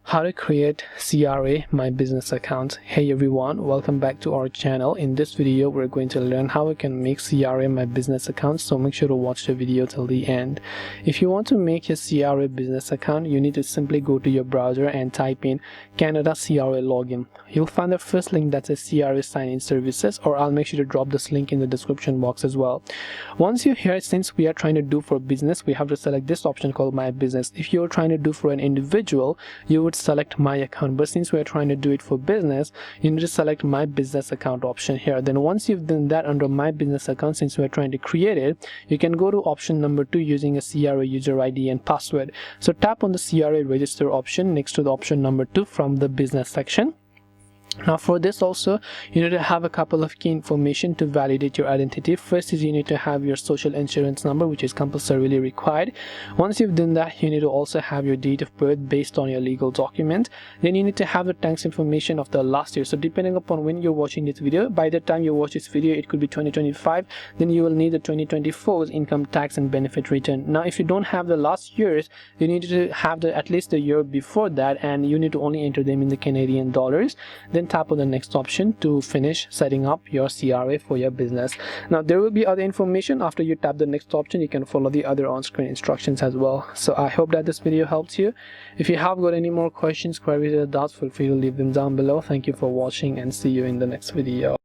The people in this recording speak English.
How to create CRA My Business account. Hey everyone, welcome back to our channel. In this video we're going to learn how we can make CRA My Business account, so make sure to watch the video till the end. If you want to make a CRA business account, you need to simply go to your browser and type in Canada CRA login. You'll find the first link that says CRA sign-in services, or I'll make sure to drop this link in the description box as well. Once you're here, since we are trying to do for business, we have to select this option called My Business. If you're trying to do for an individual, you would select My Account, but since we're trying to do it for business, you need to select My Business Account option here. Then once you've done that under My Business Account, since we're trying to create it, you can go to option number 2 using a CRA user ID and password. So tap on the CRA register option next to the option number 2 from the business section. Now for this also, you need to have a couple of key information to validate your identity. First is you need to have your social insurance number, which is compulsorily required. Once you've done that, you need to also have your date of birth based on your legal document. Then you need to have the tax information of the last year. So depending upon when you're watching this video, by the time you watch this video, it could be 2025. Then you will need the 2024's income tax and benefit return. Now if you don't have the last years, you need to have at least the year before that, and you need to only enter them in the Canadian dollars. Then tap on the next option to finish setting up your CRA for your business. Now there will be other information after you tap the next option. You can follow the other on-screen instructions as well. So I hope that this video helps you. If you have got any more questions, queries, or doubts, feel free to leave them down below. Thank you for watching and see you in the next video.